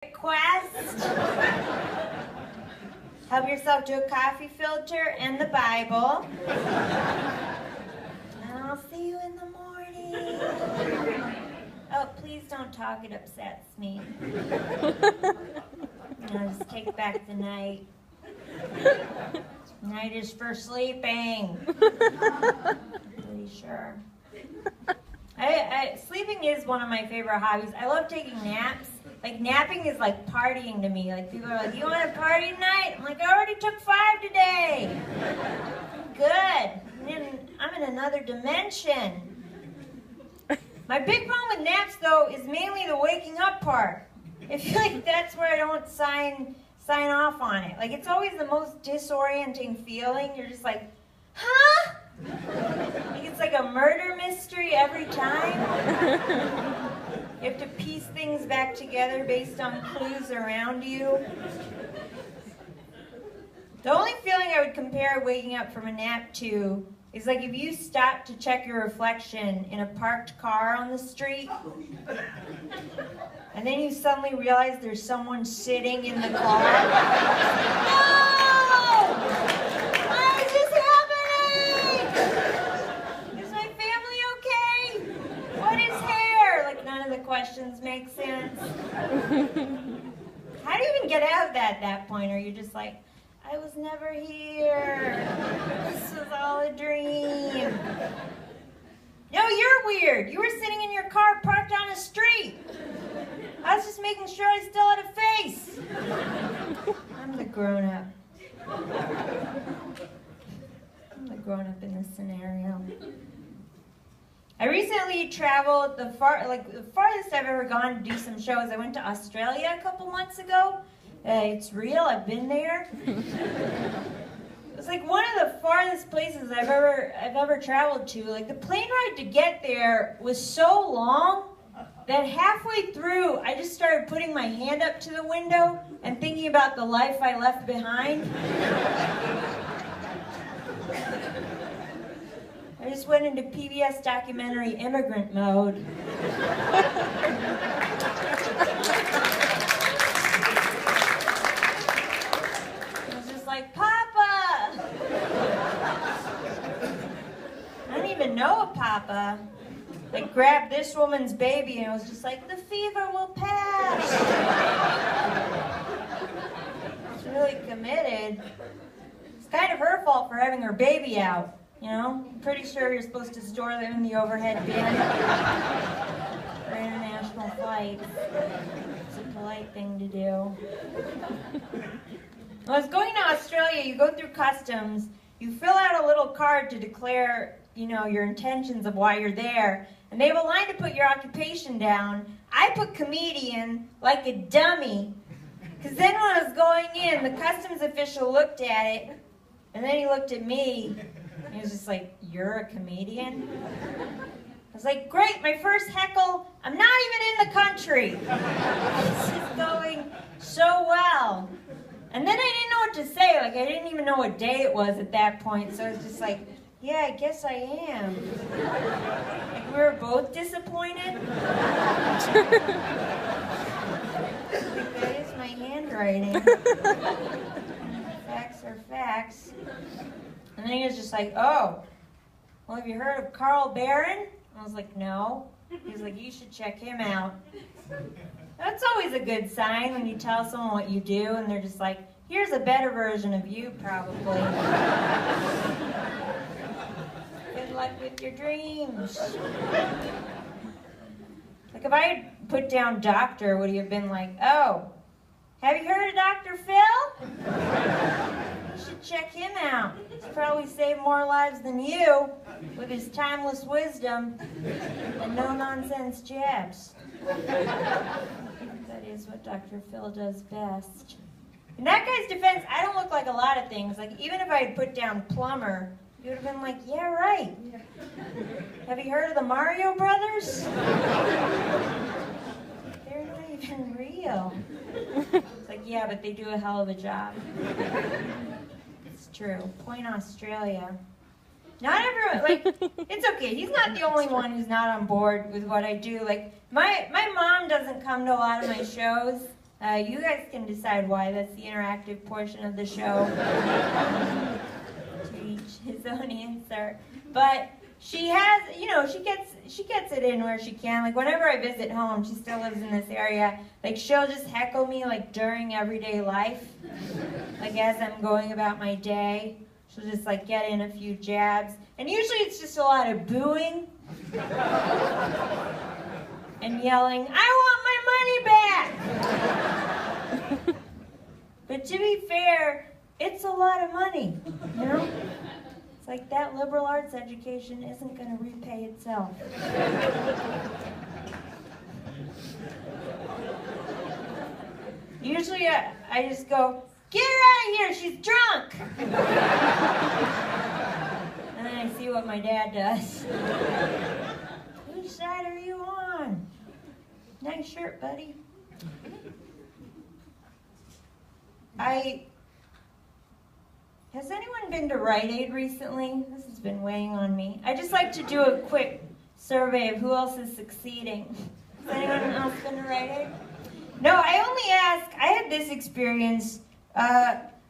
Quest. Help yourself to a coffee filter and the Bible. And I'll see you in the morning. Oh, please don't talk, it upsets me. I'll just take back the night. Night is for sleeping. Pretty sure. Sleeping is one of my favorite hobbies. I love taking naps. Like, napping is like partying to me. Like, people are like, you want to party tonight? I'm like, I already took 5 today. I'm good. I'm in another dimension. My big problem with naps, though, is mainly the waking up part. I feel like that's where I don't sign off on it. Like, it's always the most disorienting feeling. You're just like, huh? Like, it's like a murder mystery every time. You have to piece things back together based on clues around you. The only feeling I would compare waking up from a nap to is like if you stop to check your reflection in a parked car on the street, and then you suddenly realize there's someone sitting in the car. No! Why is this happening? Is my family okay? What is hair? Like, none of the questions make sense. How do you even get out of that at that point? Are you just like, I was never here. This was all a dream. No, you're weird. You were sitting in your car parked on a street. I was just making sure I still had a face. I'm the grown-up. I'm the grown-up in this scenario. I recently traveled the farthest I've ever gone to do some shows. I went to Australia a couple months ago. It's real, I've been there. It's like one of the farthest places I've ever traveled to. Like, the plane ride to get there was so long that halfway through I just started putting my hand up to the window and thinking about the life I left behind. I just went into PBS documentary immigrant mode. Like, Papa! I don't even know a Papa. Like, grabbed this woman's baby and it was just like, the fever will pass. She's really committed. It's kind of her fault for having her baby out, you know? I'm pretty sure you're supposed to store them in the overhead bin for international flights. It's a polite thing to do. When I was going to Australia, you go through customs, you fill out a little card to declare, you know, your intentions of why you're there, and they have a line to put your occupation down. I put comedian like a dummy, because then when I was going in, the customs official looked at it, and then he looked at me, and he was just like, you're a comedian? I was like, great, my first heckle, I'm not even in the country. This is going so well. And then I didn't know what to say. Like, I didn't even know what day it was at that point. So I was just like, yeah, I guess I am. Like, we were both disappointed. Like, that is my handwriting. Facts are facts. And then he was just like, oh, well, have you heard of Carl Barron? I was like, no. He was like, you should check him out. That's always a good sign when you tell someone what you do and they're just like, here's a better version of you, probably. Good luck with your dreams. Like, if I had put down doctor, would he have been like, oh, have you heard of Dr. Phil? You should check him out. He's probably saved more lives than you with his timeless wisdom and no-nonsense jabs. That is what Dr. Phil does best. In that guy's defense, I don't look like a lot of things. Like, even if I had put down plumber, you would have been like, yeah, right. Have you heard of the Mario Brothers? They're not even real. It's like, yeah, but they do a hell of a job. It's true. Point Australia. Not everyone, like, it's okay. He's not the only one who's not on board with what I do. Like, my mom doesn't come to a lot of my shows. You guys can decide why. That's the interactive portion of the show. To each his own answer. But she has, she gets it in where she can. Like whenever I visit home, she still lives in this area. Like she'll just heckle me like during everyday life. Like as I'm going about my day, she'll just like get in a few jabs. And usually it's just a lot of booing and yelling, "I want my money back!" But to be fair, it's a lot of money, you know? It's like that liberal arts education isn't going to repay itself. Usually I just go, "Get her out of here, she's drunk!" And then I see what my dad does. "Whose side are you on? Nice shirt, buddy." Has anyone been to Rite Aid recently? This has been weighing on me. I just like to do a quick survey of who else is succeeding. Has anyone else been to Rite Aid? No, I only ask, I had this experience.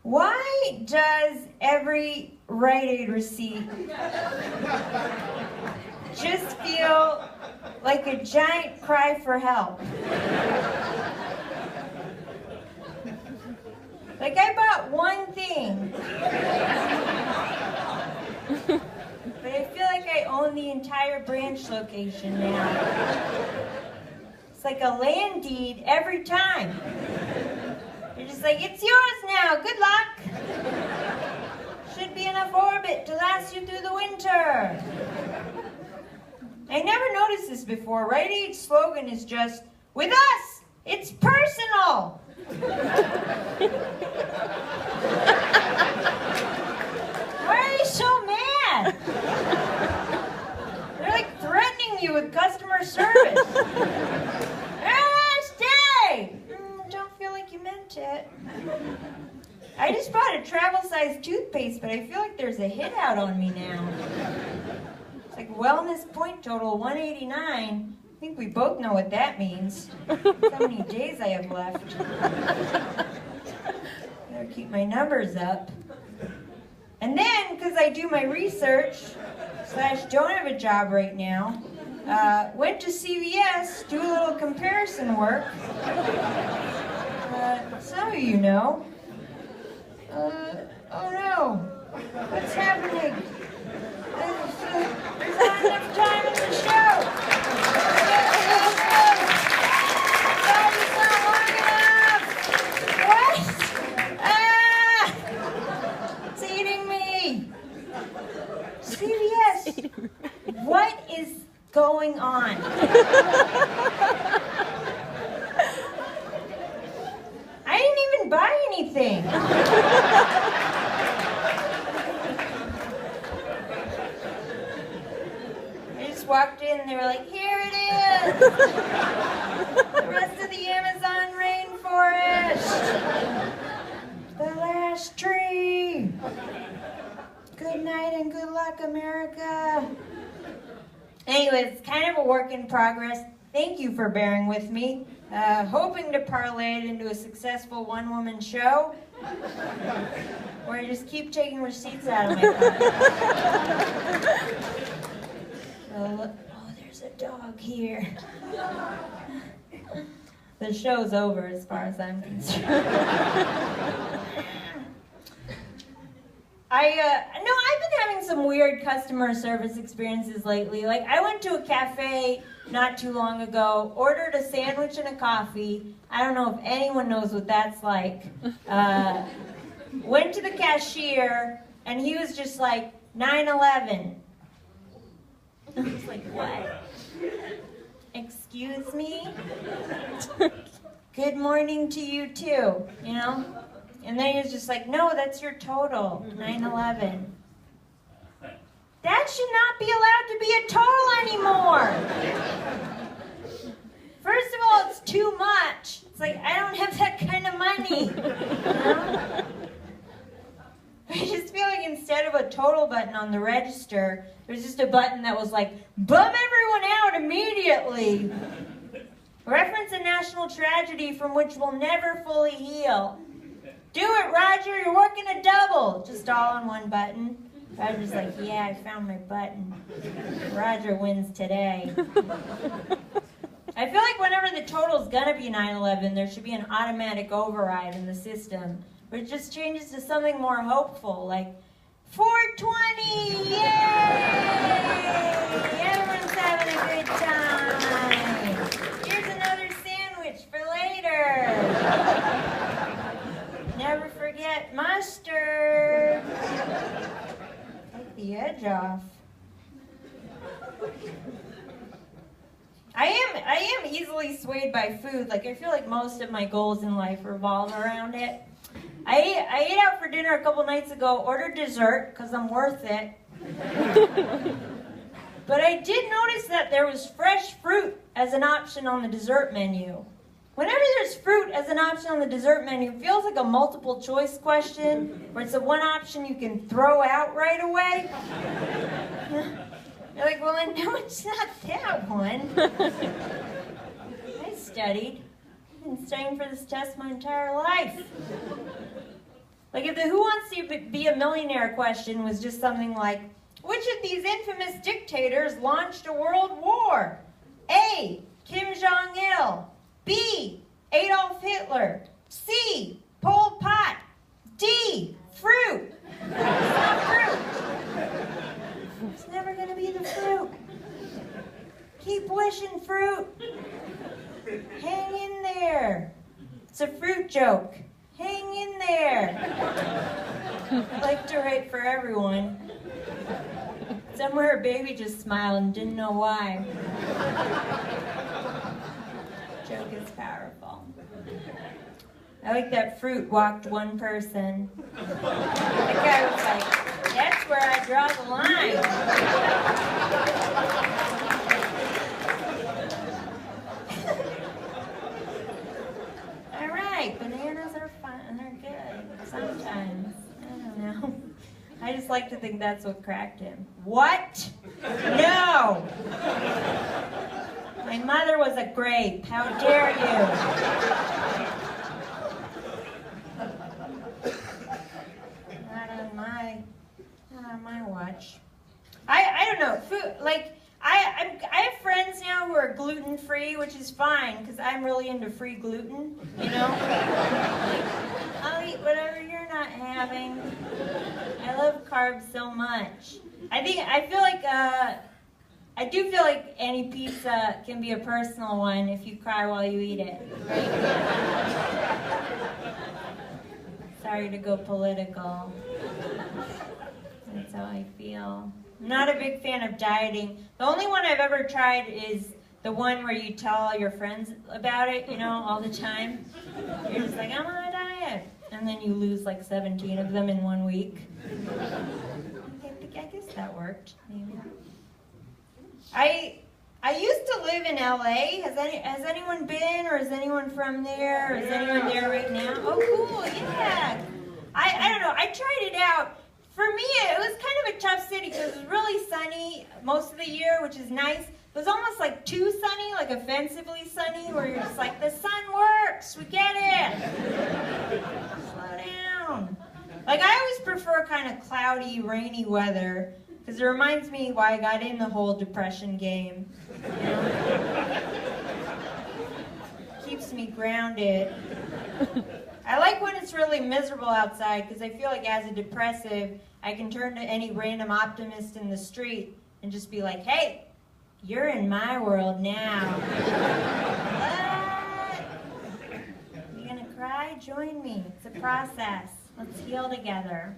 Why does every Rite Aid receipt just feel like a giant cry for help? Like I bought one thing, but I feel like I own the entire branch location now. It's like a land deed every time. You're just like, "It's yours now, good luck. Should be enough orbit to last you through the winter." I never noticed this before. Rite Aid's slogan is just, "With us, it's personal." Why are you so mad? They're like threatening you with customer service. Stay! Don't feel like you meant it. I just bought a travel-sized toothpaste, but I feel like there's a hit out on me now. It's like wellness point total 189. I think we both know what that means. How many days I have left. Better keep my numbers up. And then, because I do my research, / don't have a job right now, went to CVS, do a little comparison work. Some of you know. Oh no, what's happening? There's not enough time in the show. It's not long enough. What? It's eating me. CVS, what is going on? I didn't even buy anything. I just walked in and they were like, "Here it is! The rest of the Amazon rainforest! The last tree! Good night and good luck, America!" Anyways, it's kind of a work in progress. Thank you for bearing with me. Hoping to parlay it into a successful one-woman show, where I just keep taking receipts out of my pocket. Oh, there's a dog here. The show's over as far as I'm concerned. I've been having some weird customer service experiences lately. Like, I went to a cafe not too long ago, ordered a sandwich and a coffee. I don't know if anyone knows what that's like. Went to the cashier, and he was just like, 9/11. I was like, what? Excuse me? Good morning to you too, you know? And then he was just like, no, that's your total, 9/11. That should not be allowed to be a total anymore. First of all, it's too much. It's like, I don't have that kind of money. You know? I just feel like instead of a total button on the register, there's just a button that was like, bum everyone out immediately. Reference a national tragedy from which we'll never fully heal. Do it, Roger, you're working a double. Just all on one button. Roger's like, yeah, I found my button. Roger wins today. I feel like whenever the total's gonna be 9/11, there should be an automatic override in the system, where it just changes to something more hopeful, like 420, yay! Everyone's having a good time. Here's another sandwich for later. Never forget mustard. Take the edge off. I am easily swayed by food. Like, I feel like most of my goals in life revolve around it. I ate out for dinner a couple nights ago, ordered dessert, because I'm worth it. But I did notice that there was fresh fruit as an option on the dessert menu. Whenever there's fruit as an option on the dessert menu, it feels like a multiple choice question, where it's the one option you can throw out right away. You're like, well, no, it's not that one. I studied. I've been studying for this test my entire life. Like, if the Who Wants to Be a Millionaire question was just something like, which of these infamous dictators launched a world war? A, Kim Jong-il. B, Adolf Hitler. C, Pol Pot. D, fruit. It's not fruit. It's never going to be the fruit. Keep wishing fruit. Hang in there. It's a fruit joke. Hang in there. I like to write for everyone. Somewhere a baby just smiled and didn't know why. Joke is powerful. I like that fruit walked one person. That guy was like, that's where I draw the line. All right, bananas are fun and they're good sometimes. I don't know. I just like to think that's what cracked him. What? No! My mother was a grape. How dare you? Not on my watch. I don't know. Food, like, I have friends now who are gluten-free, which is fine, because I'm really into free gluten, you know? I'll eat whatever you're not having. I love carbs so much. I do feel like any pizza can be a personal one if you cry while you eat it, right? Sorry to go political. That's how I feel. I'm not a big fan of dieting. The only one I've ever tried is the one where you tell all your friends about it, you know, all the time. You're just like, I'm on a diet. And then you lose like 17 of them in 1 week. I guess that worked, maybe. I used to live in LA. Has anyone been, or is anyone from there, or is anyone there right now? Oh, cool, yeah. I don't know, I tried it out. For me, it was kind of a tough city because it was really sunny most of the year, which is nice. It was almost like too sunny, like offensively sunny, where you're just like, the sun works, we get it. Slow down. Like, I always prefer kind of cloudy, rainy weather, because it reminds me why I got in the whole depression game. You know? Keeps me grounded. I like when it's really miserable outside, because I feel like as a depressive, I can turn to any random optimist in the street and just be like, hey, you're in my world now. What? You gonna cry? Join me. It's a process. Let's heal together.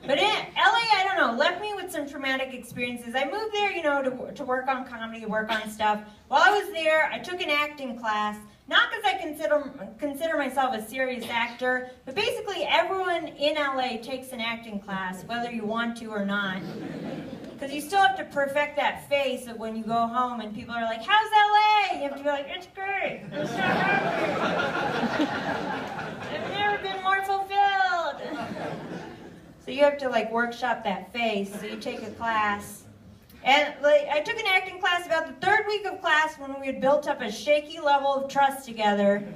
But in LA, I don't know, left me with some traumatic experiences. I moved there, you know, to work on comedy, work on stuff. While I was there, I took an acting class. Not because I consider myself a serious actor, but basically everyone in LA takes an acting class, whether you want to or not. Because you still have to perfect that face of when you go home and people are like, how's LA? You have to be like, it's great. I'm so happy. I've never been more fulfilled. So you have to like workshop that face. So you take a class. And like, I took an acting class about the third week of class when we had built up a shaky level of trust together.